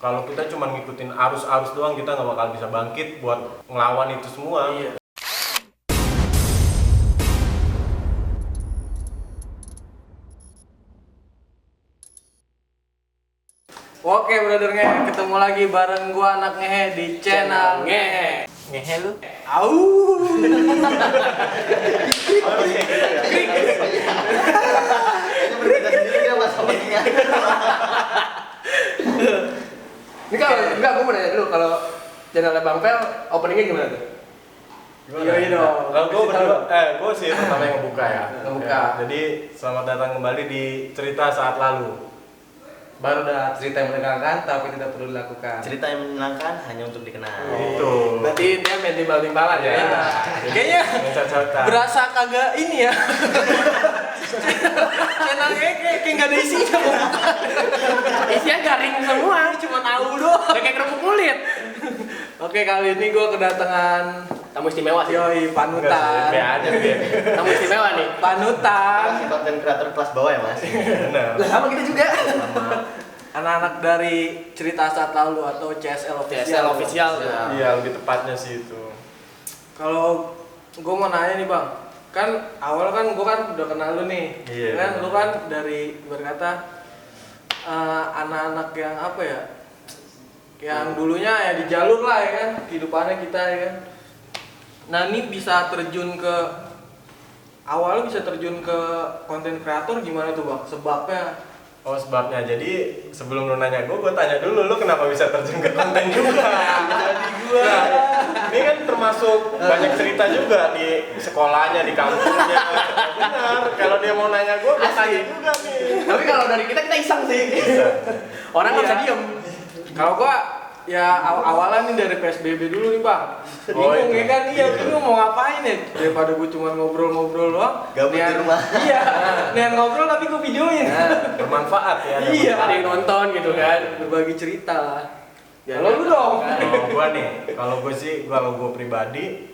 Kalau kita cuma ngikutin arus-arus doang, kita nggak bakal bisa bangkit buat ngelawan itu semua. Iya. Oke, brother ngehe, ketemu lagi bareng gua anak ngehe di channel ngehe. Ngehe lu? Au. Ini kalau enggak, gua mau nanya dulu kalau channelnya Bang Pel openingnya gimana tuh? Iya dong. Kalau gue sih pertama yang ngebuka ya. Ngebuka. Ya, jadi selamat datang kembali di cerita saat lalu. Baru dah cerita yang menyenangkan tapi tidak perlu dilakukan. Cerita yang menyenangkan hanya untuk dikenal. Itu. Berarti dia main timbal-timbalan ya. Iya. Kayaknya Mencocokkan. berasa kagak ini ya. Channelnya kayak nggak ada isinya. Isinya garing semua, cuma tahu doang. Kayak kerupuk kulit. Oke, kali ini gue kedatangan tamu istimewa sih. Yoi, panutan. Be aja be. Tamu istimewa nih, panutan. Masih konten kreator kelas bawah ya mas? Benar. Lah sama kita juga. Anak-anak dari cerita saat lalu atau CSL official. Iya, lebih tepatnya sih itu. Kalau gue mau nanya nih bang, kan awal kan gue kan udah kenal lu nih, Iya, kan bener. lu kan dari berkata anak-anak yang apa ya, yang dulunya ya di jalur lah ya kan, kehidupannya kita ya kan. Nah ini bisa terjun ke awal bisa terjun ke konten kreator gimana tuh bang? Sebabnya? Oh sebabnya, jadi sebelum lu nanya gue tanya dulu, lu kenapa bisa terjun ke konten juga? Jadi gue, ini kan termasuk banyak cerita juga di sekolahnya, di kampusnya. Benar, kalau dia mau nanya gue tanya juga nih. Tapi kalau dari kita iseng sih. Orang nggak bisa diem. Kalau gua ya awalan nih dari PSBB dulu nih bang. Oh, Bingung itu. ya kan, iya bingung mau ngapain ya. Daripada gua cuma ngobrol-ngobrol doang. Gabut di rumah. Iya. Nian ngobrol tapi gua videoin. Bermanfaat ya. Iya. Ada yang nonton gitu kan, berbagi cerita. Ya, kalau lu dong. Kalau gue pribadi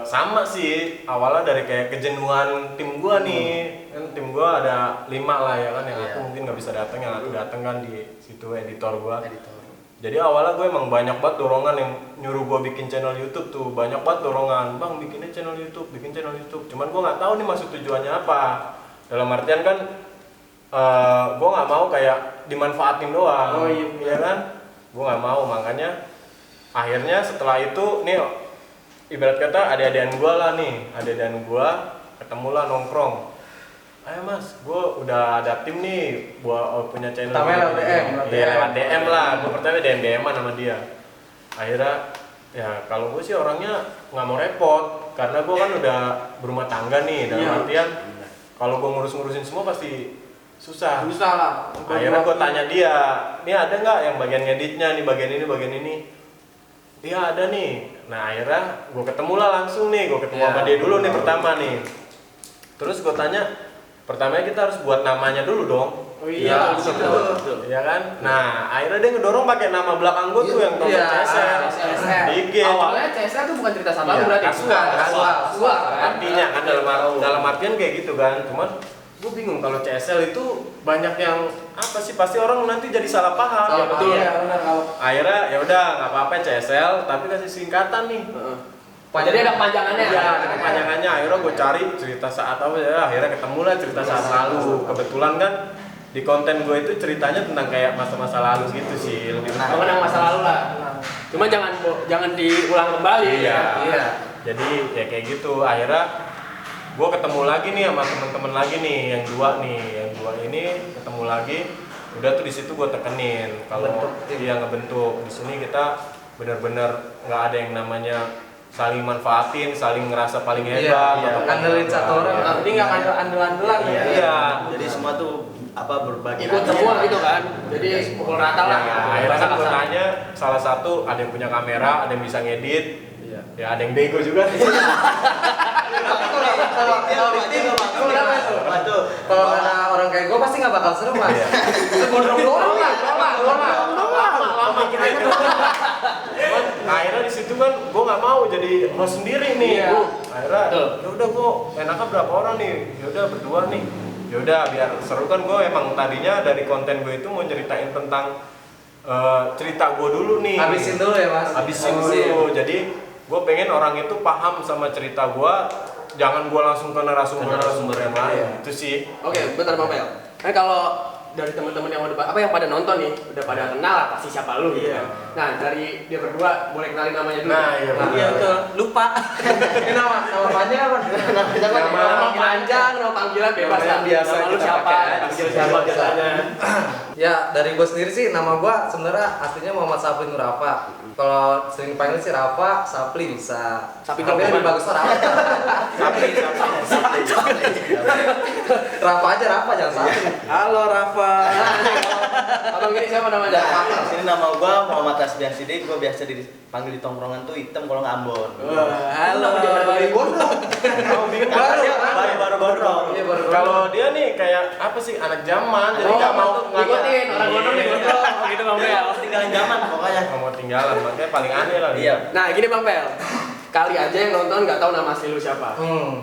sama sih, awalnya dari kayak kejenuhan tim gue nih. Kan tim gue ada 5 lah ya kan, yang aku Iya. mungkin nggak bisa datang, yang aku datang kan di situ editor gue. Jadi awalnya gue emang banyak banget dorongan yang nyuruh gue bikin channel YouTube tuh, banyak banget dorongan, bang bikin channel YouTube. Cuman gue nggak tahu nih maksud tujuannya apa. Dalam artian kan gue nggak mau kayak dimanfaatin doang. Oh iya, iya kan? Gue nggak mau, makanya akhirnya setelah itu nih ibarat kata adik-adikan gue lah nih, adik-adikan gue ketemulah nongkrong. Ayo mas, gue udah ada tim nih buat punya channel. Pertama lewat DM, Iya lewat DM lah, gue pertama DM-an sama dia. Akhirnya ya kalau gue sih orangnya nggak mau repot, karena gue kan udah berumah tangga nih, dalam Iya. artian kalau gue ngurus-ngurusin semua pasti susah. Susah lah. Akhirnya gue tanya dia, nih ada nggak yang bagian ngeditnya nih, bagian ini? Iya ada nih. Nah akhirnya gue ketemu lah langsung nih, gue ketemu Iya. sama dia dulu nih pertama nih. Terus gue tanya, pertamanya kita harus buat namanya dulu dong. Oh iya, betul. Iya kan? Nah akhirnya dia ngedorong pakai nama belakang gue tuh yang Tommy Iya, CSR. CSR. Di IG. Awalnya CSR tuh bukan cerita saat lalu Iya, berarti. kasual. Kan? Artinya kan dalam artian kayak gitu kan. Cuman gue bingung kalau CSL itu banyak yang apa sih, pasti orang nanti jadi salah paham. Salah betul. paham. Iya, benar kalau. Akhirnya ya udah nggak apa-apa CSL, tapi kasih singkatan nih. Jadi ada kepanjangannya. Iya, ada kepanjangannya. Akhirnya gue cari cerita saat apa ya. Akhirnya ketemu lah cerita saat lalu. Kebetulan kan di konten gue itu ceritanya tentang kayak masa-masa lalu gitu sih, lebih Mengenang masa lalu lah. Cuma jangan diulang kembali. Iya. Iya. Jadi ya kayak gitu. Akhirnya gue ketemu lagi nih sama temen-temen lagi nih, yang dua ini ketemu lagi. Udah tuh di situ gue tekenin kalau dia ngebentuk. Di sini kita benar-benar nggak ada yang namanya saling manfaatin, saling ngerasa paling hebat. Iya. atau Andelin satu orang. Jadi nggak andel-andelan ya. Iya. Jadi semua tuh berbagi. Ikut semua gitu kan. Jadi pukul rata lah. Ya, akhirnya kan gue tanya, salah satu ada yang punya kamera, ada yang bisa ngedit, ya ada yang bego juga. Kalau ada orang kayak gue pasti nggak bakal seru mas. Gondrong doang lah. Lama kita itu. Nah, akhirnya di situ kan gue nggak mau jadi host sendiri nih. Iya. Akhirnya ya udah gue enaknya berapa orang nih? Ya udah berdua nih. Ya udah biar seru kan, gue emang tadinya dari konten gue itu mau ceritain tentang cerita gue dulu nih. Habisin dulu ya Mas. Habisin dulu. Jadi gue pengen orang itu paham sama cerita gue. Jangan gue langsung ke narasumber yang lain. Itu sih. Oke, bentar Bang Pel. Kan kalau dari teman-teman yang udah yang pada nonton nih, udah pada kenal lah pasti siapa lu gitu. Iya. Nah, dari dia berdua boleh kenalin namanya dulu. Nah, iya. Iya betul. Lupa. Ini nama panjang apa? Nama panjang, nama panggilan bebas Nama lah. yang biasa Nama lu kita siapa? pakai aja Panggil sih. siapa biasanya. Ya dari gue sendiri sih nama gue sebenarnya aslinya Muhammad Sapli Nur Rafa. Kalau sering panggil sih Rafa, Sapli bisa. Sapli Tapi kalau lebih gimana? bagus tuh Rafa. Rafa aja Rafa jangan Sapli. Halo Rafa. Abang ini siapa namanya? Sini nama gua Muhammad Rasbian Sidik, gua biasa dipanggil di tongkrongan tuh hitam kalau nggak Ambon. Halo. Kenapa dia pada panggil gondrong? Oh, bingung. Baru gondrong. Iya baru. Kalau dia nih kayak apa sih anak zaman, jadi nggak mau ngikutin orang gondrong nih gondrong. Oh, gitu Bang Pel. Tinggalin zaman pokoknya. nggak mau tinggalan, makanya paling aneh lah. Iya. Nah, gini Bang Pel. Kali aja yang nonton nggak tahu nama asli lu siapa.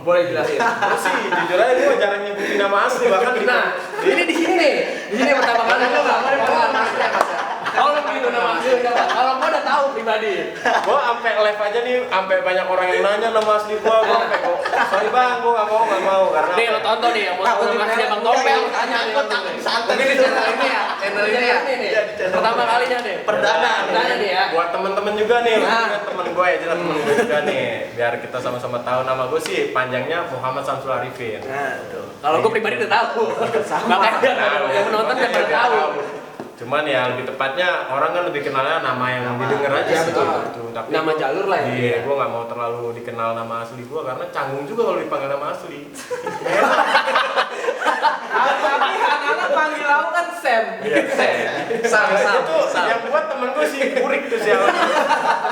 Boleh jelasin? Gue sih jujur aja gue jarang nyebutin nama asli, bahkan di Nah, ini di sini nih. Di sini pertama kali lu nggak mau nama asli apa sih? Kalau gitu nama asli lu siapa? Kalau gua udah tahu pribadi. gue sampai live aja nih, sampai banyak orang yang nanya nama asli gue sampai kok sorry bang, gue nggak mau karena Nih lo tonton nih yang mau tahu nama asli Bang Tompel, tanya nih. Mungkin di channel ini ya, channel ini ya. Pertama kalinya nih. Perdana. Perdana nih ya. buat temen-temen juga nih, Nah. kan temen gue ya jelas temen gue juga nih, biar kita sama-sama tahu. Nama gue sih panjangnya Muhammad Samsul Arifin. Nah, tuh. Kalau gua pribadi udah tahu. Makanya yang menonton kan pada tahu. Cuman ya lebih tepatnya orang kan lebih kenalnya nama yang didengar aja Iya, sih. betul. Gitu. Tapi Nama jalur lah ya. Iya, gue nggak mau terlalu dikenal nama asli gue karena canggung juga kalau dipanggil nama asli. Tapi anak-anak panggil aku kan Sam. Iya, Sam. Itu yang buat temen gue si Burik tuh siapa?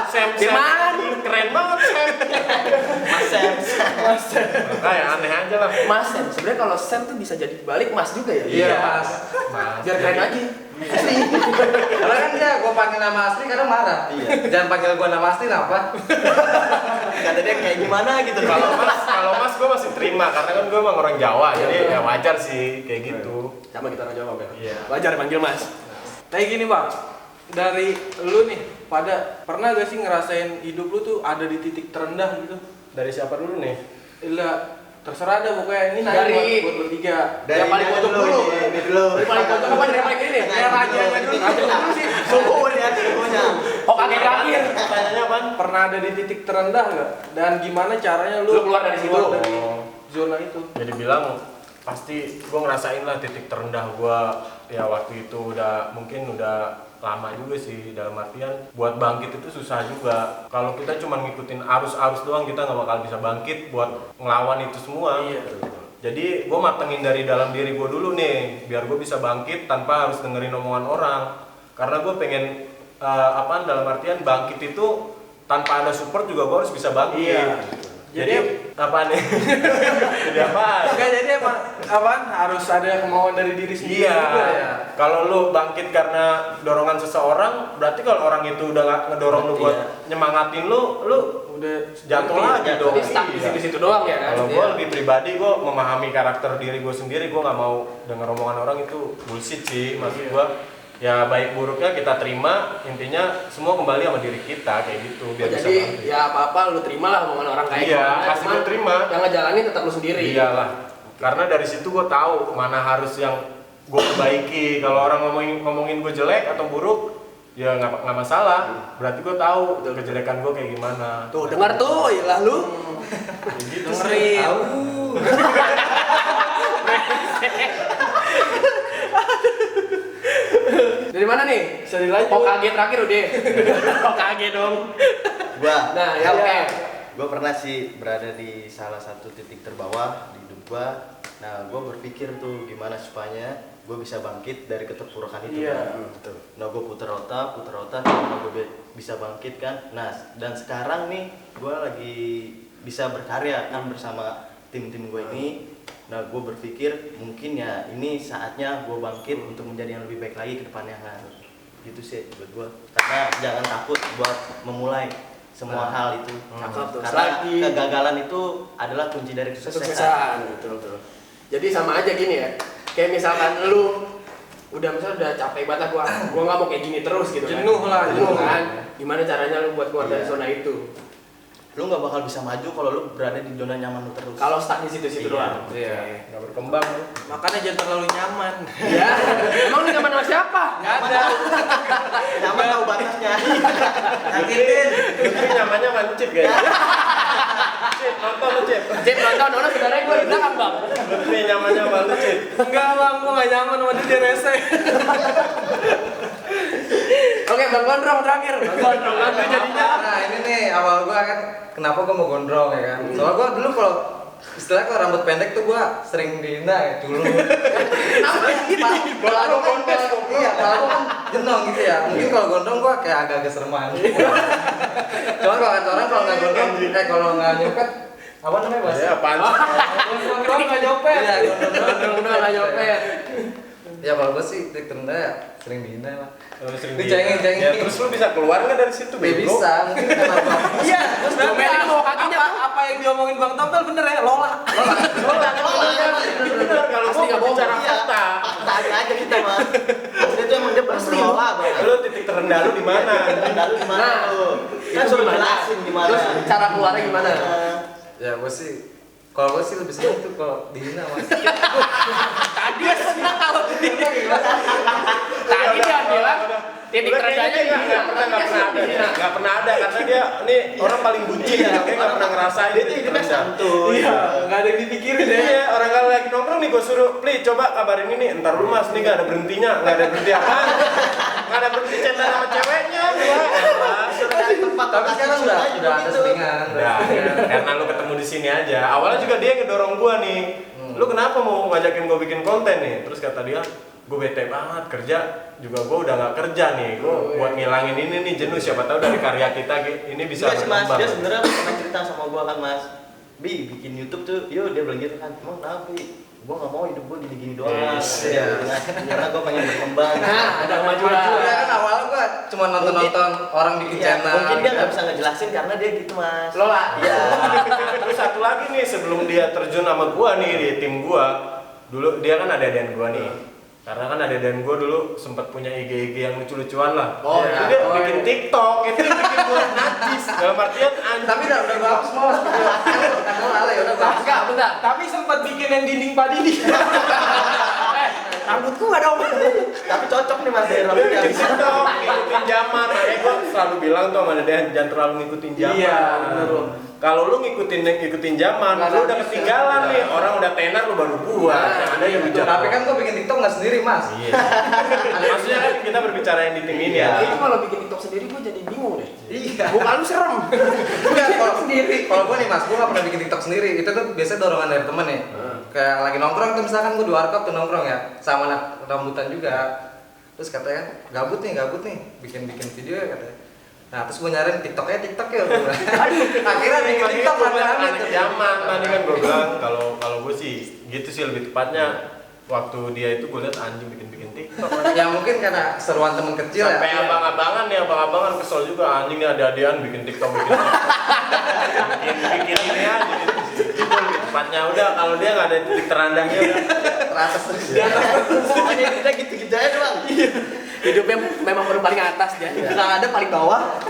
Sam. Gimana? Keren banget Sam. Kayak aneh aja lah. Mas Sam, sebenarnya kalau Sam tuh bisa jadi balik Mas juga ya. Iya Mas. Mas. Biar keren aja. Karena kan dia gue panggil nama asli kadang marah. Iya. Jangan panggil gue nama asli apa? Kata dia kayak gimana gitu. Kalau Mas gue masih terima karena kan gue emang orang Jawa, jadi ya wajar sih kayak gitu. Sama kita orang Jawa, Bang. Iya. Wajar panggil Mas. Kayak gini Bang, dari lu nih, pada pernah gak sih ngerasain hidup lu tuh ada di titik terendah gitu? Dari siapa dulu nih? Lah, terserah dah pokoknya ini nanya Dari- buat bertiga. Yang paling pojok dulu. Ini dulu. Yang paling pojok apa dari paling ini? Kayak rajanya dulu, raja dulu sih. Suhunya, suhunya. Oh, kakek terakhir. Pertanyaannya apaan? Pernah ada di titik terendah gak? Dan gimana caranya lu Lu keluar dari situ? keluar dari Oh. zona itu? Jadi bilang pasti gue ngerasain lah titik terendah gue ya waktu itu mungkin udah lama juga sih, dalam artian buat bangkit itu susah juga. Kalau kita cuma ngikutin arus-arus doang kita nggak bakal bisa bangkit buat ngelawan itu semua. Iya. Jadi gue matengin dari dalam diri gue dulu nih biar gue bisa bangkit tanpa harus dengerin omongan orang. Karena gue pengen dalam artian bangkit itu tanpa ada support juga gue harus bisa bangkit. Iya. Jadi apa nih? Jadi apa? Enggak, jadi emang apaan harus ada kemauan dari diri sendiri Iya. juga ya. Kalau lu bangkit karena dorongan seseorang, berarti kalau orang itu udah nggak ngedorong lu buat Iya. nyemangatin lu Udah jatuh lagi dong. Jadi stuck di Iya. situ doang ya kan? Kalau gue lebih pribadi, gue memahami karakter diri gue sendiri, gue nggak mau denger omongan orang itu bullshit sih. Maksud Iya. gue ya baik buruknya kita terima, intinya semua kembali sama diri kita kayak gitu biar bisa Jadi bangkit. ya apa-apa lu terima lah omongan orang kayak Iya, gimana. pasti Cuman lu terima. Yang ngejalanin tetap lu sendiri. Iyalah, karena dari situ gue tahu mana harus yang gue perbaiki. Kalau orang ngomongin gue jelek atau buruk, ya nggak masalah. Berarti gue tahu kejelekan gue kayak gimana. Tuh, dengar tuh, iyalah lu. Kayak gitu sih. dengerin. Dari mana nih? Bisa dilanjut. Hokage terakhir udah. Hokage dong. Gua. Nah, ya oke. Gue pernah sih berada di salah satu titik terbawah di hidup gue. Nah, gue berpikir tuh gimana supaya gue bisa bangkit dari keterpurukan itu. Iya, Betul. Nah, gue puter otak, gimana gue bisa bangkit kan. Nah, dan sekarang nih gue lagi bisa berkarya kan bersama tim-tim gue ini. Nah, gue berpikir mungkin ya ini saatnya gue bangkit untuk menjadi yang lebih baik lagi ke depannya kan. Gitu sih buat gue. Karena jangan takut buat memulai semua hal itu. Cakep tuh. Karena Selagi kegagalan itu adalah kunci dari kesuksesan. kesuksesan, betul. Jadi sama aja gini ya. Kayak misalkan lu udah misalnya udah capek banget gua nggak mau kayak gini terus gitu kan. Jenuh lah, jenuh kan. Gimana caranya lu buat keluar dari Iya. zona itu? Lu nggak bakal bisa maju kalau lu berada di zona nyaman lu terus. Kalau stuck di situ-situ Iya. doang. Iya. Nggak berkembang lu. Makanya jangan terlalu nyaman. Ya. Emang lu nyaman sama siapa? Nggak ada. Nyaman tahu batasnya. Yakin. Lutfi nyamannya mancip guys. Cip, nonton lu Cip. Cip nonton, orang sebenarnya gua di belakang bang. Lutfi nyamannya sama lu Cip. Enggak bang, gua nggak nyaman sama dia rese. Oke, Bang Gondrong terakhir. Bang Gondrong kan tuh jadinya. Nah ini nih awal gua kan kenapa gua mau gondrong ya kan. Soalnya gua dulu kalau istilahnya kalau rambut pendek tuh gua sering dihina ya dulu. Kenapa gitu? Kalau aku kontes, iya kalau aku kan jenong gitu ya. Mungkin kalau gondrong gua kayak agak-agak sereman. Cuma kalau kata orang kalau nggak gondrong, kalau nggak nyopet apa namanya bahasa? Ya apaan sih? Gondrong nggak nyopet. Iya gondrong Nggak nyopet. Ya kalau gua sih trik terendah ya sering dihina lah. Sering Dicengin, cengin. Ya, terus lu bisa keluar nggak dari situ? Ya bego? bisa, mungkin kenapa? Iya, Domenik bawa kakinya, apa yang diomongin Bang Tom tuh bener ya, Lola. Bener, kalau Pasti gua nggak bohong. bicara Iya. fakta. Fakta aja kita mah. Maksudnya itu emang dia berselola banget. Lu titik terendah lu di mana? Lalu di mana Nah, tuh? Kan itu suruh gimana? jelasin gimana. Terus cara keluarnya gimana? Ya gua sih kalau gua sih lebih seneng tuh kalau dihina mas. Tadi dia senang kalau Tadi dia bilang titik Udah, terendahnya kayaknya gimana? nggak pernah ada karena dia nih orang paling bucin dia nggak pernah ngerasain Dia tuh hidupnya santuy. Iya, nggak ada yang dipikirin deh. Iya, orang kalau lagi nongkrong nih gue suruh, Pli coba kabarin ini, entar lu mas, nih gak ada berhentinya, gak ada berhenti apa? Gak ada berhenti chat sama ceweknya, gua. Tempat Tapi sekarang udah ada selingan. Nah, karena lu ketemu di sini aja. Awalnya juga dia ngedorong gua nih. Lu kenapa mau ngajakin gua bikin konten nih? Terus kata dia, gue bete banget kerja juga gue udah nggak kerja nih gue buat ngilangin ini nih jenuh siapa tahu dari karya kita ini bisa Iya sih mas, berkembang. dia sebenarnya pernah cerita sama gua kan mas, Bi bikin YouTube tuh, yuk dia bilang gitu kan, emang kenapa Bi? Gua nggak mau hidup gua gini-gini doang, Yes, iya. karena gua pengen berkembang. Nah, ada kemajuan. Ya kan awalnya gua cuma nonton orang bikin Iya, channel. mungkin dia nggak bisa ngejelasin karena dia gitu mas. Lola. Iya. Terus satu lagi nih sebelum dia terjun sama gua nih di tim gua, dulu dia kan ada dan gua nih. Karena kan ada dan gue dulu sempat punya IG yang lucu-lucuan lah. Oh, itu iya. dia Oh, bikin iya. TikTok, itu yang bikin gue najis. Dalam artian anjing. Tapi udah bagus malas video. Kan ala ya udah bagus. Enggak, bentar. Tapi sempat bikin yang dinding Pak Didi. Rambutku nggak ada obat. Tapi cocok nih mas dari Dia rambutnya. bikin TikTok, ngikutin zaman. Makanya gue selalu bilang tuh sama dia jangan terlalu ngikutin zaman. Iya, bener. Kalau lu ngikutin zaman, Nggak lu udah bisa. ketinggalan nih. Orang udah tenar lu baru buat. Yang ada yang bicara. Tapi kan gua bikin TikTok nggak sendiri mas. Iya. Maksudnya kan kita berbicara yang di tim ini ya. Itu kalau bikin TikTok sendiri gue jadi bingung deh. Iya. Muka lu serem. Enggak, kalau sendiri. Kalau gua nih mas, gua nggak pernah bikin TikTok sendiri. Itu tuh biasanya dorongan dari temen nih. Kayak lagi nongkrong tuh misalkan gua di warkop tuh nongkrong ya, sama anak rambutan juga. Terus katanya gabut nih, bikin video ya katanya. Nah terus gue nyariin TikToknya TikTok ya. Akhirnya bikin TikTok rame-rame anak tuh. zaman tadi kan gue bilang kalau gue sih gitu sih lebih tepatnya waktu dia itu gue liat anjing bikin TikTok Ya mungkin karena seruan temen kecil sampai ya. abang-abangan nih abang-abangan kesel juga anjing nih ada-adaan bikin TikTok bikin ini aja gitu. Itu lebih tepatnya udah kalau dia nggak ada titik terendahnya udah Teratas terus. Pokoknya kita gitu-gitu aja doang. Hidupnya memang baru paling atas dia. Nggak ada paling bawah.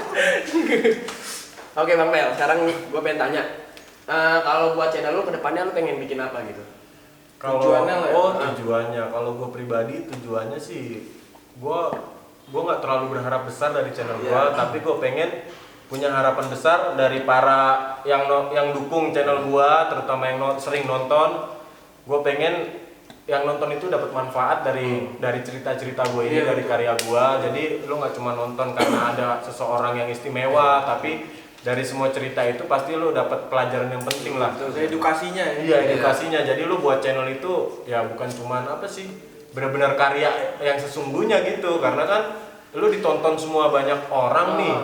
Oke Bang Mel, sekarang gue pengen tanya. Kalau buat channel lu kedepannya lu pengen bikin apa gitu? Kalau Tujuannya lah ya? tujuannya kalau gue pribadi tujuannya sih gue nggak terlalu berharap besar dari channel gue tapi gue pengen punya harapan besar dari para yang dukung channel gue terutama yang sering nonton. Gue pengen yang nonton itu dapat manfaat dari cerita-cerita gue ini dari karya gue. Jadi lu nggak cuma nonton karena ada seseorang yang istimewa tapi dari semua cerita itu pasti lu dapat pelajaran yang penting lah. Terus edukasinya ya. Iya edukasinya. Jadi lu buat channel itu ya bukan cuman apa sih benar-benar karya yang sesungguhnya gitu. Karena kan lu ditonton semua banyak orang nih.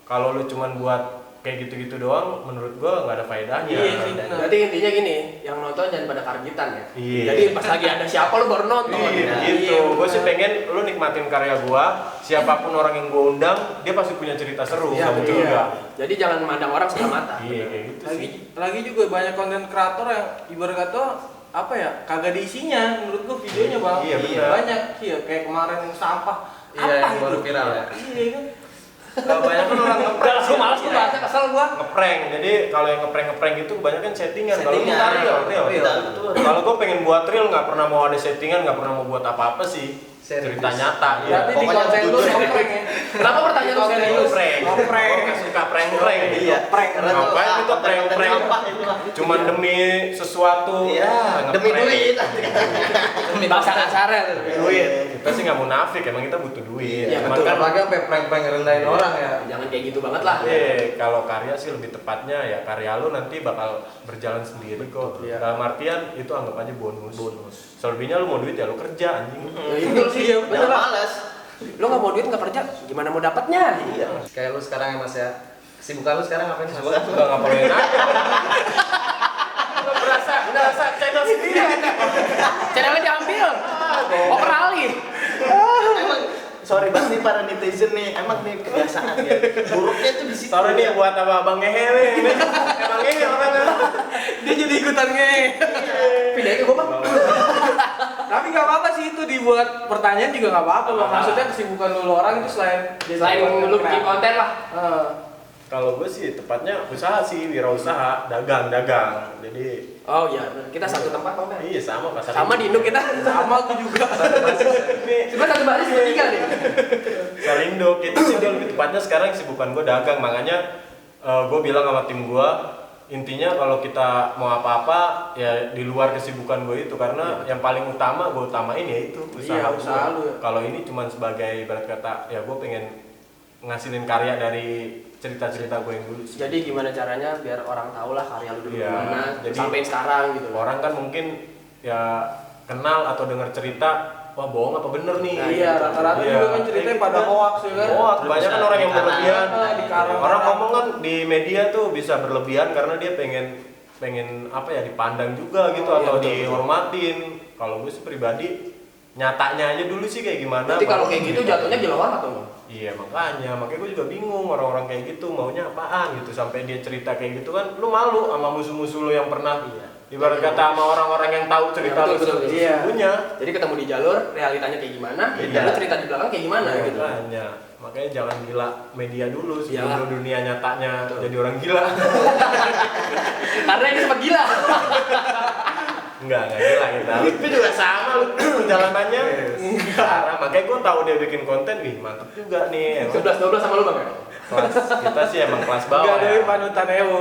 Kalau lu cuman buat kayak gitu-gitu doang, menurut gua nggak ada faedahnya. Iya sih, benar. Berarti intinya gini, yang nonton jangan pada karbitan ya. Iya. Jadi pas lagi ada siapa lu baru nonton. Iya, gitu. Gue sih pengen lu nikmatin karya gua. Siapapun orang yang gua undang, dia pasti punya cerita seru. Iya, betul iya. juga. Jadi jangan memandang orang sebelah mata. Iya kayak gitu sih. Lagi juga banyak konten kreator yang ibarat kata apa ya, kagak diisinya menurut gua videonya bang. Iya, benar. Banyak iya kayak kemarin yang sampah. Iya, yang baru viral ya. Iya kan. Banyak kan orang ngeprank Udah, gua malas gua bahasnya, kesel gua. ngeprank. Jadi kalau yang ngeprank itu kebanyakan settingan. Kalau Settingan. kita real. Iya, betul. Kalau gue pengen buat real nggak pernah mau ada settingan, nggak pernah mau buat apa-apa sih. Serius. Cerita nyata. Berarti di pokoknya konten lu jujur. ngeprank ya. Kenapa pertanyaan lu Konten serius? lu Ngeprank. ngeprank. Gue nggak suka prank-prank. Iya, prank. karena tuh, Ngapain itu konten-konten prank-prank? sampah itu lah. Cuman demi sesuatu. Iya, demi ngeprank. duit. Bahasa kasarnya tuh. Duit. Kita sih nggak munafik, emang kita butuh duit. Iya, Cuman betul. kan Apalagi sampai prank-prank rendahin orang ya. Jangan kayak gitu banget lah. kalau karya sih lebih tepatnya ya karya lu nanti bakal berjalan sendiri kok. Iya. Dalam artian itu anggap aja bonus. Selebihnya lu mau duit ya lu kerja anjing. Ya, itu sih, bener Jangan lah. males. Lu nggak mau duit nggak kerja, gimana mau dapatnya? Iya. Kayak lu sekarang ya Mas ya. Kesibukan lu sekarang ngapain Mas? Udah ngapain aja. Berasa channel sendiri. Channelnya diambil. Oper alih. Emang sorry banget nih para netizen nih, emang nih kebiasaan ya. Buruknya tuh di situ. Sorry nih buat abang ngehe nih. Emang ini orangnya. Dia jadi ikutan nge. Pindahin ke gua bang. Tapi nggak apa-apa sih itu dibuat pertanyaan juga nggak apa-apa bang. Maksudnya kesibukan lu orang itu selain Selain lu bikin konten lah. Kalau gue sih tepatnya usaha sih, wirausaha, dagang. Jadi Oh iya, bener. Kita satu tempat bang. Fer. iya sama pasar. Sama di Induk kita. sama aku juga. Cuma satu baris bertiga nih. Sarindo, itu sih dia lebih tepatnya sekarang kesibukan gue dagang, makanya gue bilang sama tim gue intinya kalau kita mau apa-apa ya di luar kesibukan gue itu karena yang paling utama gue utamain ya itu Iya, usaha gua. lu ya. Kalau ini cuma sebagai ibarat kata ya gue pengen ngasilin karya dari cerita-cerita gue yang dulu sih. Jadi gimana caranya biar orang tahu lah karya lu dulu Iya, gimana jadi- sampai sekarang gitu. Orang kan mungkin ya kenal atau dengar cerita, wah bohong apa bener nih? Nah, Iya, rata-rata Iya. juga kan ceritanya pada hoax ya kan. Hoax, banyak kan orang yang Dikarang. berlebihan. Dikarang. Orang ngomong kan di media tuh bisa berlebihan karena dia pengen apa ya dipandang juga gitu Oh, iya, atau betul, dihormatin. Kalau gue sih pribadi nyatanya aja dulu sih kayak gimana. Berarti kalau baru kayak gitu cerita. jatuhnya dilawan atau enggak? Iya makanya gue juga bingung orang-orang kayak gitu maunya apaan gitu sampai dia cerita kayak gitu kan lu malu sama musuh-musuh lu yang pernah ibarat kata sama orang-orang yang tahu cerita Iya, lu betul, betul. sesungguhnya. Jadi ketemu di jalur, realitanya kayak gimana, Iya. dan lu cerita di belakang kayak gimana gitu. Makanya makanya jangan gila media dulu sebelum Iyalah. lu dunia nyatanya Betul. jadi orang gila. Karena ini sempat gila. Enggak gila kita. Lutfi juga sama lu perjalanannya. Enggak. Makanya gue tahu dia bikin konten, wih mantep juga nih. Emang 11-12 sama lu bang ya? kelas kita sih emang kelas bawah. Enggak dari Ya. panutan Ewo.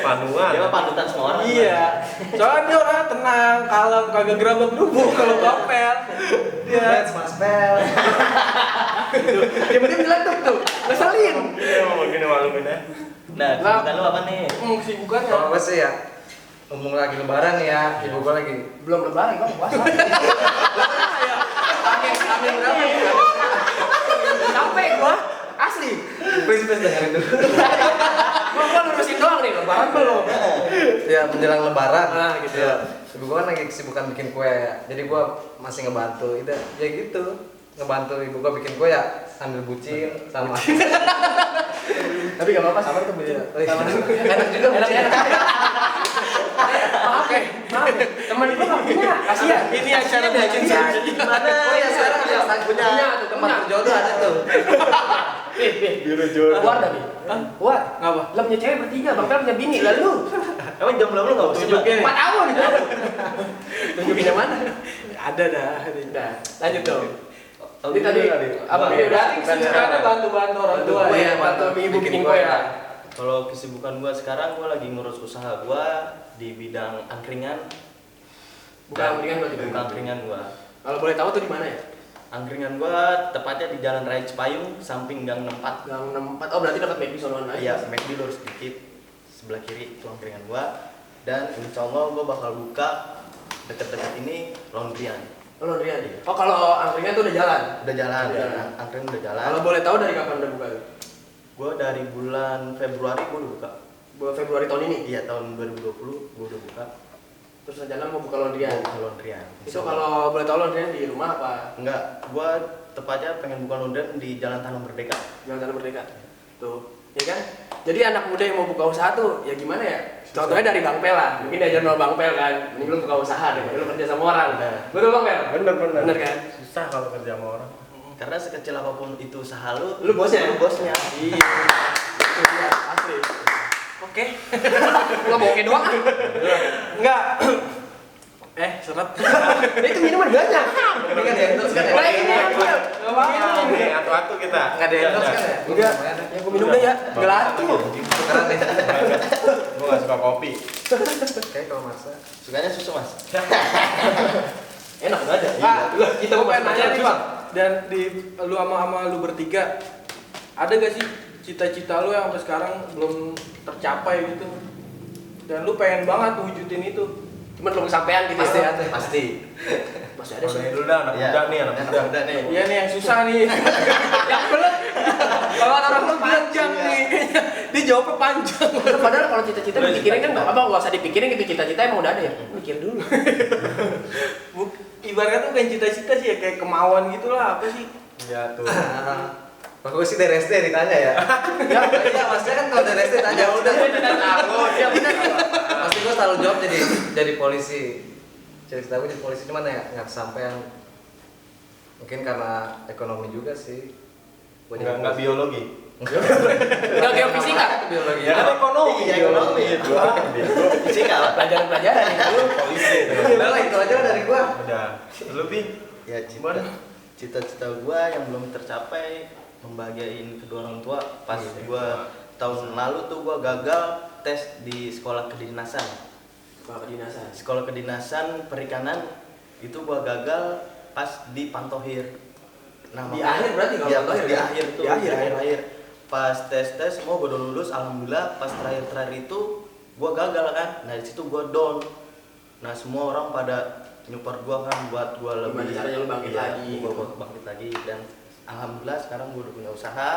Panuan. Dia mah panutan semua orang. Iya. Soalnya dia orangnya tenang, kalem, kagak gerabak gerubuk kalau Bapel. Iya. Mas Bel. Dia bener bilang tuh, ngeselin. Iya mau begini malumin ya. Nah, kesibukan lu apa nih? Kesibukannya. Kalau gue sih ya, ngomong lagi lebaran nih ya, ibu gue lagi. Belum lebaran bang, puasa. Amin berapa? Capek gua, asli. Please dengerin dulu. Gua lurusin doang nih, lebaran belum. Ya menjelang lebaran. Nah, gitu. Ya. Ibu gue kan lagi kesibukan bikin kue ya. Jadi gue masih ngebantu. Itu ya gitu. Ngebantu ibu gue bikin kue ya sambil bucin sama. Tapi gak apa-apa, sabar tuh beda. Oh, iya. Enak juga, enak. Maaf ya, maaf ya. Temen gua gak punya, kasihan. Ini acara bucin Gimana? Oh ya sekarang ada punya Punya tuh, tempat punya. berjodoh ada tuh. Biru jodoh. Keluar dah, Bi. Keluar. Ngapa? Lah punya cewek bertiga, Bang Pel punya bini, lalu Emang jomblo lu enggak usah Tunjukin. 4 tahun. Tunjukin yang mana? Ada dah. Nah, lanjut dong. Tahu Ini tadi kali. apa Ini video udah dah? kesibukannya bantu-bantu orang tua Bantu ya. ya, bantu ibu bikin kue ya. Kalau kesibukan gua sekarang gua lagi ngurus usaha gua di bidang angkringan. Bukan angkringan berarti, Bang? Bukan angkringan gua. Kalau boleh tahu tuh di mana ya? Angkringan gua tepatnya di Jalan Raya Cipayung, samping Gang 64. Gang 64. Oh, berarti dapat McD sonoan aja. Iya, McD lurus sedikit. Sebelah kiri itu angkringan gua. Dan insya Allah gua bakal buka deket-deket ini laundryan. Oh, laundryan. Oh, kalau angkringan tuh udah jalan. Udah jalan, Udah. angkringan udah jalan. Kalau boleh tahu dari kapan udah buka? Gua dari bulan Februari gua udah buka. Bulan Februari tahun ini. Iya, tahun 2020 gua udah buka. Terus rencana mau buka laundryan. Buka laundryan. Itu kalau boleh tahu laundryan di rumah apa? Enggak, gua tepatnya pengen buka laundryan di Jalan Tanah Merdeka. Jalan Tanah Merdeka. Tuh, ya kan? Jadi anak muda yang mau buka usaha tuh ya gimana ya? Contohnya dari Bang Pel lah, mungkin diajarin sama Bang Pel kan, mending lu buka usaha deh, lu kerja sama orang. Betul Bang Pel? Bener. Bener kan? Susah kalau kerja sama orang. Karena sekecil apapun itu usaha Lu bosnya? lu bosnya. Iya. Itu dia, asli. Oke. Nggak bohongin doang. Enggak. Seret. Itu minuman banyak. Ini kan endorse kan ya? Nah, ini nggak apa-apa. Ini atu-atu kita. Nggak ada endorse kan ya? Enggak. Ya gua minum deh ya. Gelatu. Tukeran deh. Gue gak suka kopi. Kayak kalau masa. Sukanya susu mas. Enak banget. Kita mau pengen nanya nih Bang. Dan di lu sama lu bertiga ada gak sih cita-cita lu yang sampai sekarang belum tercapai gitu? Dan lu pengen banget wujudin itu. Cuman belum kesampaian gitu. Pasti ya. ada. Pasti. Masih ada sih. Mulai dulu dah, anak Iya. muda nih, anak muda. Muda nih. Iya nih yang susah nih. Yang belet. Kalau orang lu panjang nih. Dia jawabnya panjang. Padahal kalau cita-cita dipikirin kan nggak usah dipikirin gitu, cita-cita emang udah ada ya. Mikir dulu. Ibaratnya tuh bukan cita-cita sih ya, kayak kemauan gitu lah, apa sih? Ya tuh. Pak gue sih dari SD ditanya ya. Ya, iya maksudnya kan kalau dari SD tanya udah. Ya benar. Pasti gue selalu jawab jadi polisi. Cita-cita gue jadi polisi cuman ya nggak kesampaian. Mungkin karena ekonomi juga sih. Gua jadi Enggak biologi. Enggak geofisika. biologi. Ya kan ekonomi. Iya, ekonomi. Itu lah. Fisika lah. Pelajaran-pelajaran itu. Polisi. Udah lah itu aja dari gua. Udah. Lu Bi? Ya cita-cita gua yang belum tercapai membahagiain kedua orang tua. Pas gua tahun lalu tuh gua gagal tes di sekolah kedinasan. Sekolah kedinasan. Sekolah kedinasan perikanan itu gua gagal pas di Pantohir. Nah, Di makanya- akhir berarti kalau iya, Pantohir pas di ya? akhir tuh, Di akhir, di ya? akhir. Pas tes semua gua udah lulus, alhamdulillah. Pas terakhir itu gua gagal kan. Nah, di situ gua down. Nah, semua orang pada nyupport gua kan buat gua lebih Gimana caranya lu bangkit lagi, gua gitu. bangkit lagi dan alhamdulillah sekarang gua udah punya usaha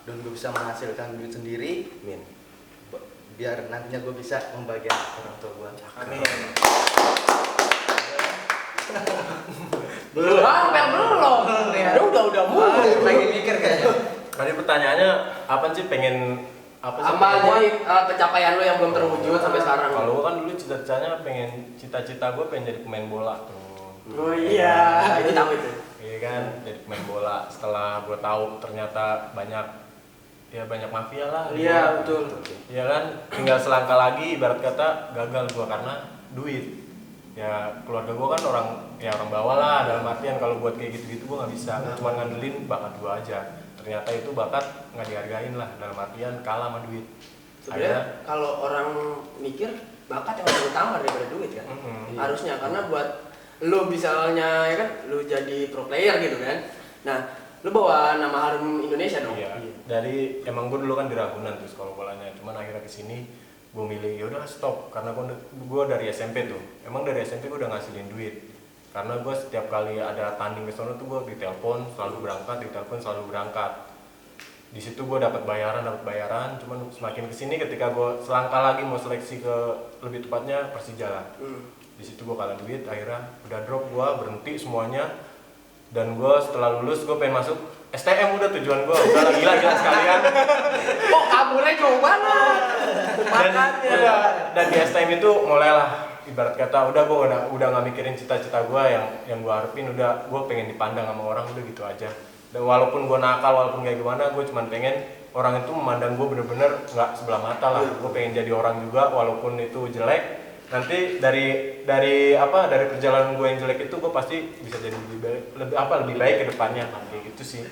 dan gua bisa menghasilkan duit sendiri. Amin. Biar nantinya gua bisa membagikan orang tua gua. Amin. Belum. Belum. Ya udah mulu. Lagi mikir kayaknya. Tadi pertanyaannya apa sih pengen apa sih? Apa jadi pencapaian lo yang belum terwujud sampai sekarang? Kalau gua kan dulu cita-citanya cita-cita gua pengen jadi pemain bola tuh. Oh iya, itu tahu itu. Iya kan, jadi pemain bola. Setelah gua tahu ternyata banyak mafia lah. Iya, betul. Iya kan, tinggal selangkah lagi ibarat kata gagal gua karena duit. Ya keluarga gua kan orang bawah lah, dalam artian kalau buat kayak gitu-gitu gua nggak bisa, cuma ngandelin bakat gua aja. Ternyata itu bakat nggak dihargain lah, dalam artian kalah sama duit. Sebenarnya kalau orang mikir bakat yang lebih utama daripada duit kan. Mhm. Harusnya karena buat lu misalnya ya kan lu jadi pro player gitu kan. Nah, lu bawa nama harum Indonesia dong. Iya. Dari emang gue dulu kan di Ragunan tuh sekolah bolanya, cuman akhirnya kesini gue milih yaudah stop karena gue dari SMP tuh, emang dari SMP gue udah ngasilin duit karena gue setiap kali ada tanding ke sono tuh gue ditelepon selalu berangkat, di situ gue dapat bayaran, cuman semakin kesini ketika gue selangkah lagi mau seleksi ke lebih tepatnya Persija lah, di situ gue kalah duit, akhirnya udah drop, gue berhenti semuanya. Dan gue setelah lulus gue pengen masuk STM, udah tujuan gue udah gila sekalian. Kok kaburnya jauh banget. Dan di STM itu mulailah ibarat kata udah gue udah nggak mikirin cita-cita gue yang gue harapin, udah gue pengen dipandang sama orang, udah gitu aja. Dan walaupun gue nakal, walaupun kayak gimana, gue cuma pengen orang itu memandang gue bener-bener nggak sebelah mata lah. Gue pengen jadi orang juga walaupun itu jelek. Nanti dari perjalanan gue yang jelek itu gue pasti bisa jadi lebih baik ke depannya, kayak gitu sih.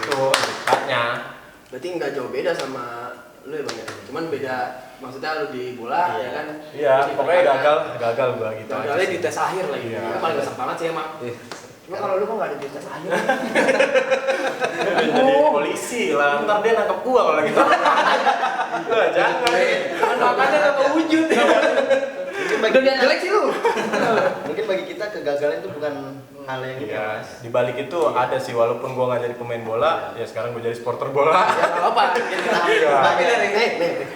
Itu tepatnya. Berarti nggak jauh beda sama lu ya Bang ya. Cuman beda maksudnya lu di bola ya kan. Iya, Terus di pokoknya pertandingan. gagal gue gitu aja Gagalnya sih. di tes akhir lagi. Iya. Itu paling besar banget sih emang. Cuma kalau lu kok nggak ada di tes akhir? Jadi polisi lah, ntar dia nangkep gua kalau gitu. Wah, jangan. Makanya nggak kewujud. Mungkin Udah lihat jelek sih lu. mungkin bagi kita kegagalan itu bukan hal yang ini Iya, Mas. di balik itu ada sih, walaupun gua nggak jadi pemain bola, ya sekarang gua jadi supporter bola. Ya nggak apa-apa. Iya. Tapi dari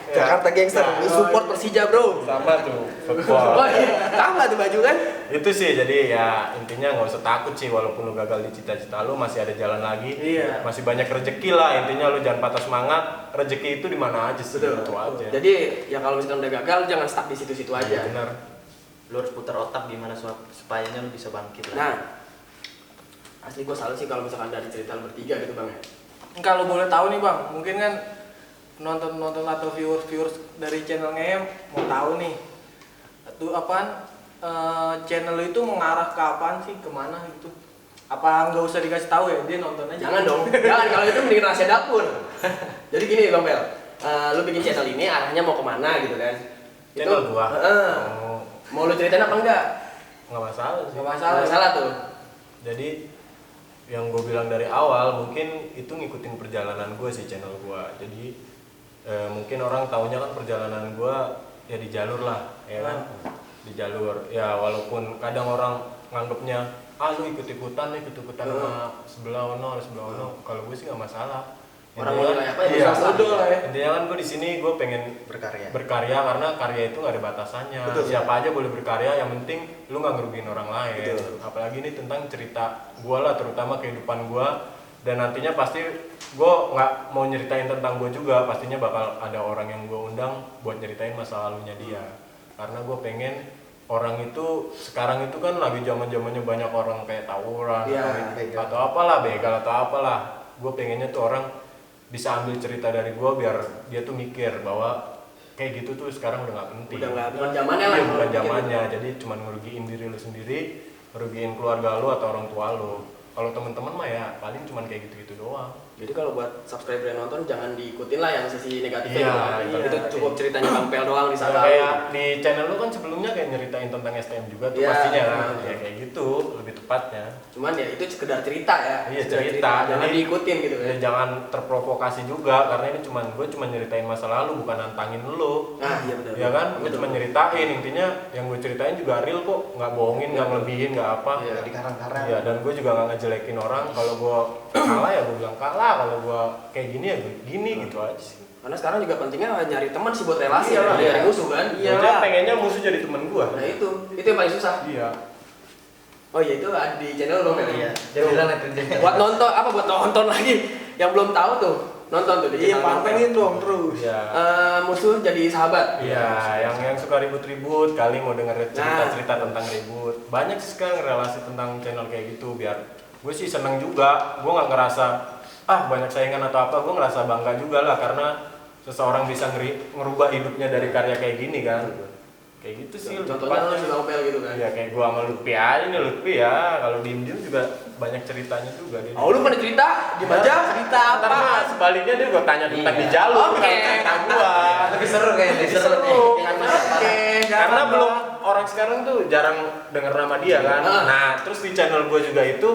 Jakarta Gangster, Lu support Persija, Bro. Sama tuh, Oh football. iya, sama tuh baju kan? Itu sih, jadi ya intinya nggak usah takut sih, walaupun lu gagal di cita-cita lu, masih ada jalan lagi. Iya. Masih banyak rezeki lah, intinya lu jangan patah semangat. Rezeki itu di mana aja sih, Betul. itu aja. Jadi ya kalau misalkan udah gagal jangan stuck di situ-situ Iya, aja. benar. Lu harus putar otak gimana supaya lu bisa bangkit lagi. Nah, asli gue salut sih kalau misalkan dari cerita lu bertiga gitu bang ya. Kalau boleh tahu nih bang, mungkin kan nonton atau viewers dari channel Ngeyem mau tahu nih, itu apaan channel lu itu mengarah ke apaan sih, kemana gitu? Apa nggak usah dikasih tahu ya, dia nonton aja? Jangan dong, jangan, kalau itu mending rahasia dapur. Jadi gini Bang Bel, lu bikin channel ini arahnya mau kemana gitu kan? Channel gua. Oh, Mau lu ceritain apa enggak? nggak masalah sih. Nggak Nggak masalah tuh. Jadi yang gue bilang dari awal mungkin itu ngikutin perjalanan gue sih channel gue. Jadi mungkin orang taunya kan perjalanan gue ya di jalur lah, ya kan? Di jalur. Ya walaupun kadang orang nganggapnya lu ikut-ikutan sama sebelah ono. Kalau gue sih nggak masalah. Orang mau nilai apa ya? Iya, Bisa bodoh lah ya. intinya kan gue di sini gue pengen berkarya karena karya itu nggak ada batasannya. Betul. Siapa aja boleh berkarya, yang penting lu nggak ngerugiin orang lain. Betul. Apalagi ini tentang cerita gue lah, terutama kehidupan gue, dan nantinya pasti gue nggak mau nyeritain tentang gue juga, pastinya bakal ada orang yang gue undang buat nyeritain masa lalunya dia. Karena gue pengen orang itu sekarang itu kan lagi zaman-zamannya banyak orang kayak tawuran Iya, atau apalah, begal atau apalah. Gue pengennya tuh orang bisa ambil cerita dari gue biar dia tuh mikir bahwa kayak gitu tuh sekarang udah nggak penting. Udah nggak Bukan zamannya lah. Iya, bukan zamannya. Jadi cuma ngerugiin diri lu sendiri, ngerugiin keluarga lu atau orang tua lu. Kalau teman-teman mah ya paling cuma kayak gitu-gitu doang. Jadi kalau buat subscriber yang nonton jangan diikutin lah yang sisi negatifnya. Iya, gitu. iya. Itu cukup ceritanya Bang Pel doang di Ya, sana. kayak di channel lu kan sebelumnya kayak nyeritain tentang STM juga tuh Iya, pastinya kan. betul. Ya kayak gitu lebih tepatnya. Cuman ya itu sekedar cerita ya. Iya, Sekedar cerita. Jangan Jadi- diikutin gitu Ya, kan. jangan terprovokasi juga karena ini gue cuma nyeritain masa lalu, bukan nantangin lu. Nah, iya benar. Ya kan, gue Betul. cuma nyeritain, intinya yang gue ceritain juga real kok, nggak bohongin, nggak ngelebihin, nggak apa. Iya. Nggak dikarang-karang. Iya, dan gue juga nggak ngejelekin orang. Kalau gue kalah ya gue bilang kalah, kalau gue kayak gini ya gue gini, gitu aja sih. Karena sekarang juga pentingnya nyari teman sih buat relasi Iya ya, lah. nyari musuh kan. Iya, pengennya musuh jadi temen gue. Nah itu yang paling susah. Iya. Oh iya itu ada di channel lo kan. Iya. Dia bilang netizen. Buat nonton apa buat nonton lagi yang belum tahu tuh nonton tuh di Iya, channel Bang Pel. pantengin dong terus. Iya. Musuh jadi sahabat. Iya, yang suka ribut-ribut kali mau denger cerita-cerita tentang ribut. Banyak sih sekarang relasi tentang channel kayak gitu, biar gue sih seneng juga. Gue nggak ngerasa banyak saingan atau apa, gue ngerasa bangga juga lah karena seseorang bisa ngerubah hidupnya dari karya kayak gini kan. Kayak gitu sih. Contohnya lo tepatnya. si Bang Pel gitu kan. Iya, kayak gue sama Lutfi aja nih. Lutfi ya, kalau diem-diem juga banyak ceritanya juga dia. Oh lu pada cerita di aja. Cerita Ntar apa? mah sebaliknya dia gue tanya tentang Iya. di jalur, Oke. bukan cerita gua. Lebih seru kayaknya. Lebih seru. Oke, Karena belum orang sekarang tuh jarang denger nama dia kan. Ah. Nah, terus di channel gue juga itu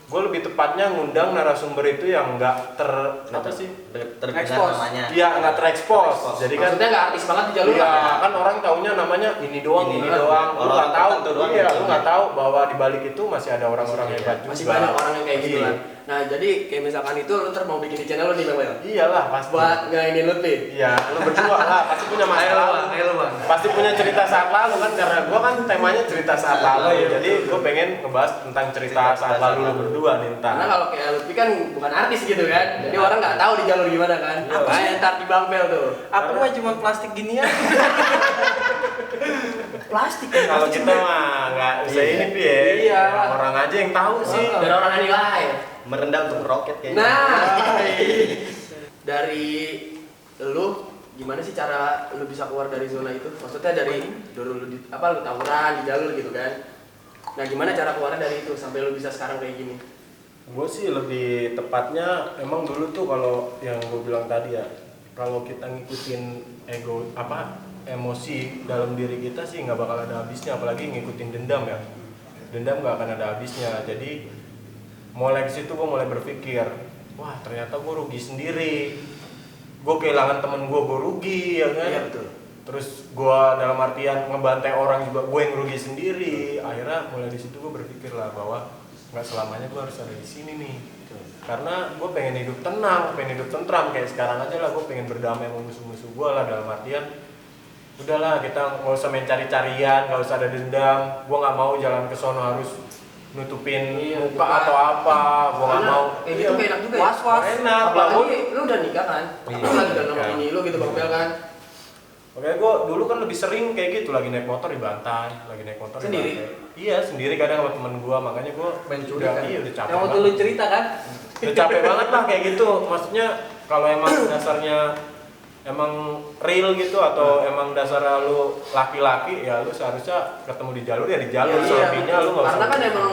gue lebih tepatnya ngundang narasumber itu yang nggak apa sih? Terdengar Expose. namanya. Iya, nggak terekspos. Jadi kan Maksudnya nggak artis banget di jalur iya, lah. kan orang taunya namanya ini doang, Ini ini doang. doang. Lu Orang nggak tahu tertentu doang iya, yang lu nggak tahu bahwa di balik itu masih ada orang-orang Masih hebat juga. Masih banyak orang yang kayak gitu Iya. kan. Nah jadi kayak misalkan itu lu ntar mau bikin di channel lu nih Bang Pel. Iyalah, pasti. Buat ngainin Lutfi. Iya, lu berdua lah pasti punya masalah. Ayo Bang. Pasti punya cerita saat lalu kan, karena gua kan temanya cerita saat lalu ya. Jadi gua pengen ngebahas tentang cerita saat lalu lu berdua nih ntar. Karena kalau kayak Lutfi kan bukan artis gitu kan. Jadi orang nggak tahu di jalur gimana kan. Iya. Apa yang ntar di Bang Pel tuh. Aku mah cuma plastik gini ya. Plastik kan. Kalau kita mah nggak usah ini Pi, ya. Iya. Orang aja yang tahu sih. Biar orang yang nilai. Merendah untuk meroket kayaknya. Nah, dari lu gimana sih cara lu bisa keluar dari zona itu? Maksudnya dari dulu lu lu tawuran di jalur gitu kan. Nah, gimana cara keluarnya dari itu sampai lu bisa sekarang kayak gini? Gue sih lebih tepatnya emang dulu tuh kalau yang gue bilang tadi ya, kalau kita ngikutin emosi dalam diri kita sih nggak bakal ada habisnya, apalagi ngikutin dendam ya. Dendam nggak akan ada habisnya. Jadi mulai ke situ gue mulai berpikir, wah ternyata gue rugi sendiri. Gue kehilangan temen gue rugi ya kan. Iya betul. terus gua dalam artian ngebantai orang juga gue yang rugi sendiri. Akhirnya mulai di situ gue berpikir lah bahwa nggak selamanya gue harus ada di sini nih, karena gue pengen hidup tenang, pengen hidup tentram kayak sekarang aja lah. Gue pengen berdamai sama musuh-musuh gue lah, dalam artian udahlah kita nggak usah main cari-carian, nggak usah ada dendam. Gue nggak mau jalan ke sono harus nutupin muka atau apa. Gue nggak mau. Kayak gitu gak enak juga ya. Was-was. Enak lah. Apalagi lu udah nikah kan. Iya. Lu lagi dalam Iya. ini lu gitu Bang Bel kan. Oke, gue dulu kan lebih sering kayak gitu, lagi naik motor dibantai, lagi naik motor Sendiri? dibantai. Iya, sendiri kadang sama temen gue, makanya gue Mencuri udah, kan? iya udah capek Yang waktu banget. lu cerita kan? Udah capek banget lah kayak gitu. Maksudnya kalau emang dasarnya emang real gitu atau emang dasarnya lu laki-laki, ya lu seharusnya ketemu di jalur ya di jalur. Iya, Selebihnya lu nggak usah. karena kan emang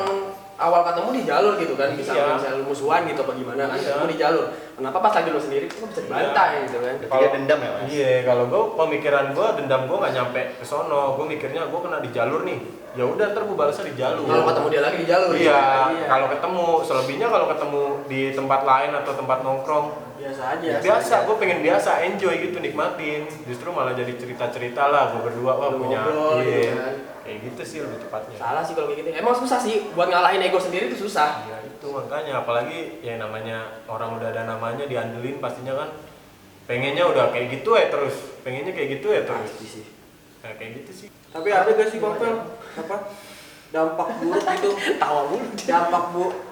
awal ketemu di jalur gitu kan, Iya. misalnya lu musuhan gitu apa gimana kan, Iya. ketemu di jalur. Kenapa pas lagi lu sendiri kok bisa dibantai gitu kan? Ketiga dendam ya mas. Iya, kalau gue pemikiran gue dendam gue nggak nyampe ke sono. Gue mikirnya gue kena di jalur nih. Ya udah, ntar gue balasnya di jalur. Kalau ketemu dia lagi di jalur. Iya, gitu. kalau ketemu, selebihnya kalau ketemu di tempat lain atau tempat nongkrong, Biasa aja. biasa, gue pengen biasa, enjoy gitu, nikmatin. Justru malah jadi cerita-cerita lah, gue berdua, wah Lu punya, ngobrol gitu iya, kan. kayak gitu sih lebih tepatnya. Salah sih kalau kayak gitu. Emang susah sih buat ngalahin ego sendiri itu susah. Ya itu makanya, apalagi ya namanya orang udah ada namanya diandelin pastinya kan, pengennya udah kayak gitu ya terus, pengennya kayak gitu ya terus. Pasti sih. Nah, kayak gitu sih. Tapi ada gak sih Bang Pel? Apa? Dampak buruk gitu. Tawa mulu.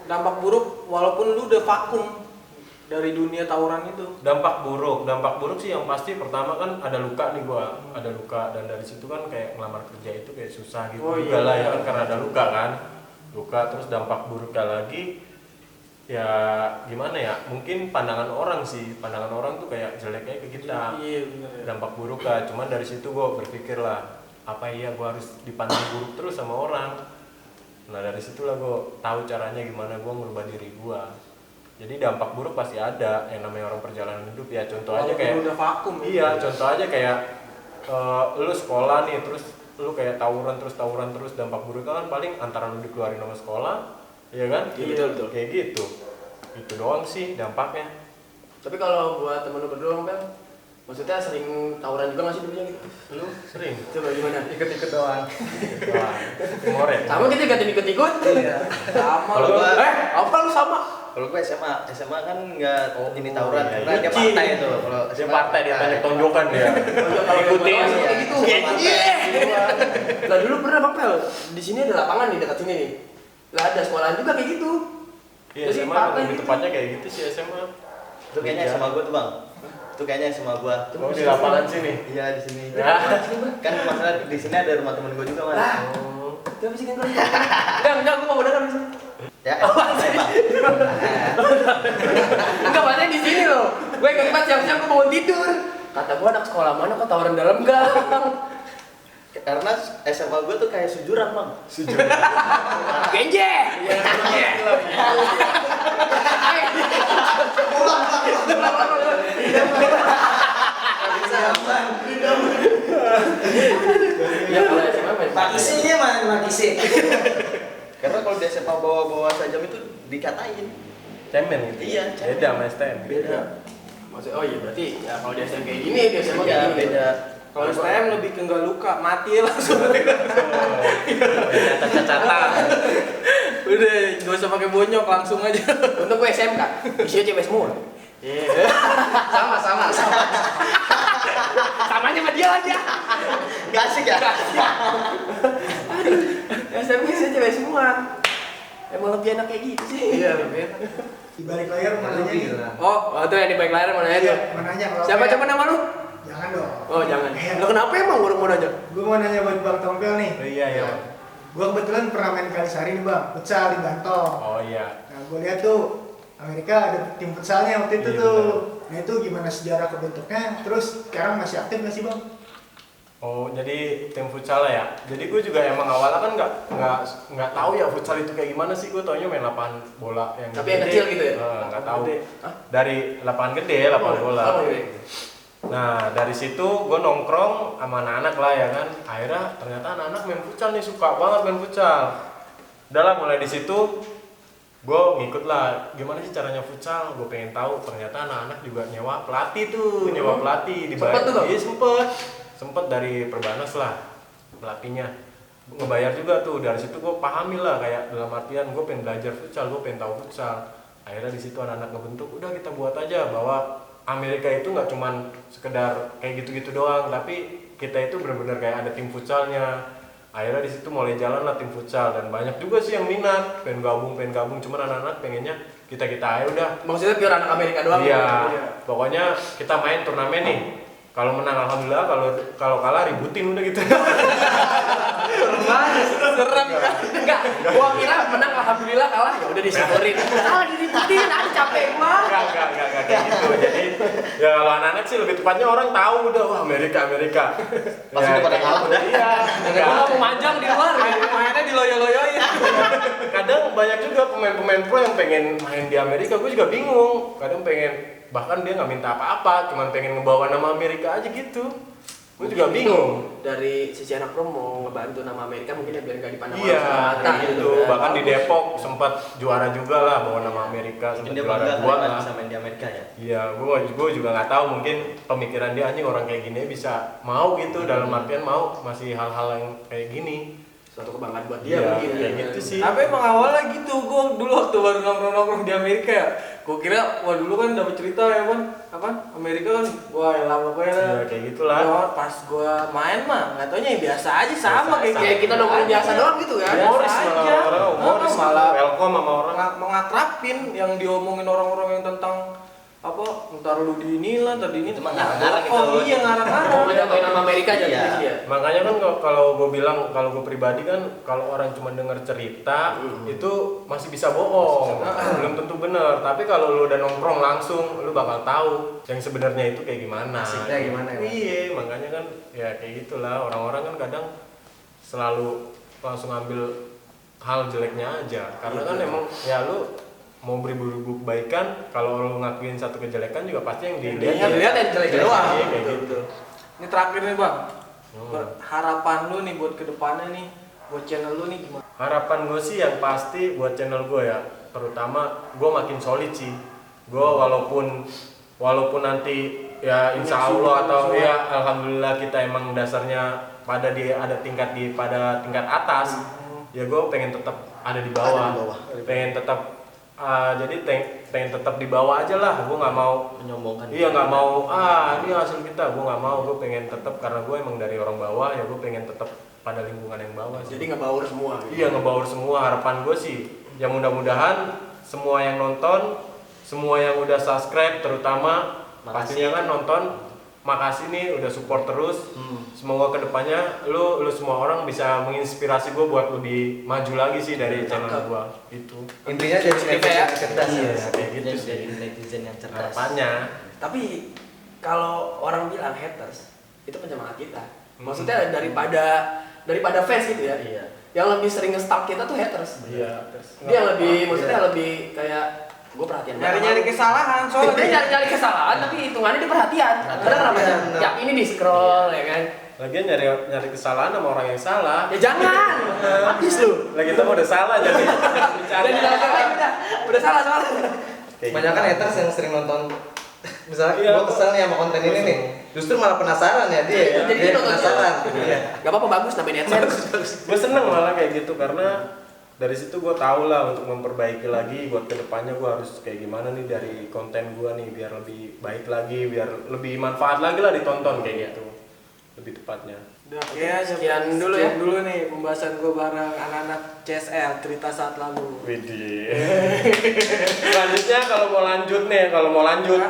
Dampak buruk walaupun lu udah vakum dari dunia tawuran itu. Dampak buruk sih yang pasti pertama kan ada luka nih gua, ada luka, dan dari situ kan kayak ngelamar kerja itu kayak susah gitu Oh, juga iya. lah ya kan, karena ada luka kan, luka. Terus dampak buruknya lagi ya gimana ya, mungkin pandangan orang sih, pandangan orang tuh kayak jeleknya ke kita, Iya bener ya. dampak buruknya. Cuman dari situ gua berpikir lah, apa iya gua harus dipandang buruk terus sama orang. Nah dari situlah gua tahu caranya gimana gua merubah diri gua. Jadi dampak buruk pasti ada, yang namanya orang perjalanan hidup ya. Contoh aja Walaupun kayak, udah vakum gitu. iya, contoh aja kayak lu sekolah nih, terus lu kayak tawuran terus, dampak buruknya kan paling antara lu dikeluarin sama sekolah, iya kan? Iya, betul. Kayak gitu. Itu doang sih dampaknya. Tapi kalau buat temen lu berdua Bang Bel, maksudnya sering tawuran juga nggak sih dulunya gitu? Lu sering? Coba gimana? Ikut-ikut doang. Wah, timur ya? Sama kita ikutin ikut-ikut. Iya. Sama Kalau lu. gua- Apa lu sama? Kalau gue SMA kan nggak ini tawuran iya, karena iya. dia partai itu. Kalau Dia SMA partai, dia banyak tonjokan dia. Kalau Ikutin. gua kayak gitu. Lah dulu pernah Bang Pel, di sini ada lapangan nih dekat sini nih. Lah ada sekolahan juga kayak gitu. Iya, Jadi SMA partai lebih gitu. tepatnya kayak gitu sih SMA. itu kayaknya Iya. SMA gue tuh bang. Itu kayaknya SMA gue. Oh, di lapangan sini. Iya di sini. Ya. Kan masalah di sini ada rumah temen gue juga mas. Lah. Oh. Gak bisa kan enggak, gua mau dengar di sini. Ya, bang. Enggak, maksudnya di sini loh. Gue ikut pas siang-siang gue bangun tidur. Kata gua anak sekolah mana kok tawuran dalam gang. Karena SMA gue tuh kayak sujuran bang. Genje. Ya kalau SMA main Pakisinya mana pakisi? Karena kalau di SMA bawa-bawa sajam itu dikatain. Cemen gitu. Iya, cemen. Beda sama STM. Beda. Maksudnya, oh iya berarti ya kalau di SMA kayak gini, di SMA Iya kayak gini. beda. Kalau STM lebih ke nggak luka, mati langsung. Cacat-cacatan. Udah, nggak usah pakai bonyok, langsung aja. Untuk gue SMK, isinya cewek semua. Iya. Sama. Samanya sama dia aja. Gak asik ya? SMK isinya cewek semua. Emang lebih enak kayak gitu sih. Iya, lebih enak. Di balik layar mau nanya nih. Oh, itu yang di balik layar mana Iya, ya? mau nanya kalau Siapa kayak- coba nama lu? Jangan dong. Oh, jangan. Iya. Lo kenapa emang baru mau nanya? Gue mau nanya buat Bang Tompel nih. Oh iya ya. Gue kebetulan pernah main Kalisari nih Bang, futsal di Bantul. Oh iya. Nah, gue lihat tuh Amerika ada tim futsalnya waktu itu Iya, tuh. benar. Nah itu gimana sejarah kebentuknya? Terus sekarang masih aktif nggak sih Bang? Oh jadi tim futsal ya. Jadi gue juga emang awalnya kan nggak tahu ya futsal itu kayak gimana sih. Gue taunya main lapangan bola yang Tapi yang kecil gitu ya? Nggak tahu. Gede. Hah? Dari lapangan gede, lapangan bola. Oh, iya. Nah dari situ gue nongkrong sama anak-anak lah ya kan. Akhirnya ternyata anak-anak main futsal nih, suka banget main futsal. Udah lah mulai di situ gue ngikut lah gimana sih caranya futsal. Gue pengen tahu. Ternyata anak-anak juga nyewa pelatih tuh, nyewa pelatih Sempet tuh, Bang? Iya sempet dari Perbanas lah pelatihnya ngebayar juga tuh. Dari situ gue pahami lah, kayak dalam artian gue pengen belajar futsal, gue pengen tahu futsal. Akhirnya di situ anak-anak ngebentuk, udah kita buat aja bahwa Amerika itu nggak cuman sekedar kayak gitu-gitu doang, tapi kita itu benar-benar kayak ada tim futsalnya. Akhirnya di situ mulai jalan lah tim futsal, dan banyak juga sih yang minat pengen gabung, cuman anak-anak pengennya kita aja udah. Maksudnya pure anak Amerika doang. Iya, pokoknya kita main turnamen nih. Kalau menang alhamdulillah, kalau kalah ributin udah gitu. Serem kan? Enggak, gua kira menang alhamdulillah, kalah ya udah disyukurin. Kalah diributin, ada capek gua. Enggak kayak gitu. Jadi ya kalau anak-anak sih lebih tepatnya orang tahu udah, wah Amerika. Pas udah pada kalah udah. Iya. Gua nggak mau manjang di luar, Mainnya diloyo-loyoin. Kadang banyak juga pemain-pemain pro yang pengen main di Amerika, gue juga bingung. Kadang pengen, bahkan dia nggak minta apa-apa, cuman pengen ngebawa nama Amerika aja gitu. Gue juga bingung. Dari sisi anak pro mau ngebantu nama Amerika mungkin ya biar nggak dipandang Iya, orang sebelah mata kayak gitu. kan. Bahkan di Depok sempat juara juga lah bawa nama Amerika, Mungkin sempat dia juara bangga dua kan lah. bisa main di Amerika ya. Iya, gue juga nggak tahu, mungkin pemikiran dia anjing orang kayak gini bisa mau gitu, dalam artian mau masih hal-hal yang kayak gini. Suatu kebanggaan buat dia Iya, mungkin kayak ya. gitu sih. Tapi emang awalnya gitu, gue dulu waktu baru nongkrong di Amerika ya, gue kira, wah dulu kan dapet cerita ya kan, apa Amerika kan, wah ya lama pokoknya. Iya, kayak gitulah. Ya, pas gue main mah, nggak taunya ya biasa aja sama kayak Kayak kita nongkrong biasa doang gitu kan. Biasa Humoris aja. malah orang, humoris Malah welcome sama orang. mengatrapin yang diomongin orang-orang yang tentang apa, ntar lu di ini lah, ntar di ini. Itu mah ngarang-ngarang Oh gitu. iya Mau ngarang-ngarang. ngejatuhin nama Amerika aja Iya. dia. Makanya kan kalau gue bilang, kalau gue pribadi kan, kalau orang cuma denger cerita itu masih bisa bohong, belum tentu bener. Tapi kalau lu udah nongkrong langsung, lu bakal tahu yang sebenarnya itu kayak gimana. Asiknya gimana ya, Mas? Iya, makanya kan ya kayak gitulah, orang-orang kan kadang selalu langsung ambil hal jeleknya aja. Karena kan emang ya lu mau beribu-ribu kebaikan, kalau lu ngakuin satu kejelekan juga pasti yang dilihat Lihat yang jelek doang. Iya, kayak gitu. Ini terakhir nih bang, harapan lu nih buat kedepannya nih, buat channel lu nih gimana? Harapan gue sih yang pasti buat channel gue ya, terutama gue makin solid sih. Gue walaupun nanti ya insya Allah atau ya alhamdulillah kita emang dasarnya pada ada tingkat pada tingkat atas, ya gue pengen tetap ada di bawah, pengen tetap jadi pengen tetap di bawah aja lah. Gue nggak mau Menyombongkan. iya, nggak mau ini hasil kita, gue nggak mau. Gue pengen tetap, karena gue emang dari orang bawah ya, gue pengen tetap pada lingkungan yang bawah sih. Jadi ngebaur semua. Gitu. Iya, ngebaur semua. Harapan gue sih ya mudah-mudahan semua yang nonton, semua yang udah subscribe terutama, pastinya kan nonton, makasih nih udah support terus. Semoga kedepannya lu semua orang bisa menginspirasi gue buat lebih maju lagi sih dari channel gue itu. Intinya jadi netizen ya. yang cerdas. Iya, Ya. kayak gitu Jadi sih jadi netizen yang cerdas. harapannya. Tapi kalau orang bilang haters itu penyemangat kita. Maksudnya daripada fans gitu ya. Iya. Yang lebih sering nge-stalk kita tuh haters. Iya. Dia lebih, maksudnya lebih kayak gue perhatian banget. Nyari-nyari kesalahan soalnya. Dia nyari kesalahan tapi hitungannya dia perhatian. Karena kenapa? Tiap ini di scroll ya kan. Lagian nyari kesalahan sama orang yang salah. Ya jangan. Habis lu. Lagi kita udah salah jadi bicara. Udah salah soalnya. Kebanyakan haters yang sering nonton, misalnya Iya, gue kesel nih sama konten ini nih, justru malah penasaran ya dia. Jadi Dia dia nonton penasaran. Iya. Gak apa-apa, bagus nambahin AdSense. Gue seneng malah kayak gitu, karena dari situ gue tau lah untuk memperbaiki lagi buat kedepannya gue harus kayak gimana nih dari konten gue nih biar lebih baik lagi, biar lebih manfaat lagi lah ditonton kayak gitu, lebih tepatnya. Udah, ya, Sekian dulu ya. Sekian dulu nih pembahasan gue bareng anak-anak CSL, cerita saat lalu. Widih. Selanjutnya kalau mau lanjut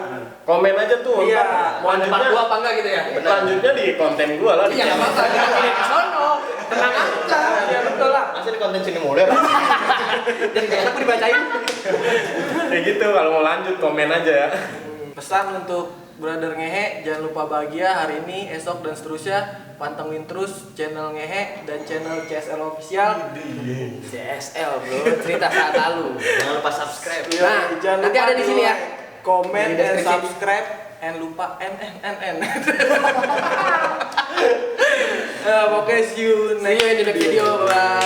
komen aja tuh. Iya. Ntar Mau ada part 2 apa enggak gitu ya? Lanjutnya di konten gue lah. di Iya, channel. enggak apa-apa. Jangan pilih ke sono. Tenang aja. Iya betul lah. Masih di konten sini mulai. Jadi kayak aku dibacain. Kayak gitu, kalau mau lanjut komen aja ya. Pesan untuk Brother Ngehe, jangan lupa bahagia hari ini, esok dan seterusnya. Pantengin terus channel Ngehe dan channel CSL Official. CSL bro, cerita saat lalu. Jangan lupa subscribe. Nah, Jangan nanti lupa ada di sini ya. Komen Di dan deskripsi. subscribe, and lupa n. Oke, see you See you in the next video. Bye.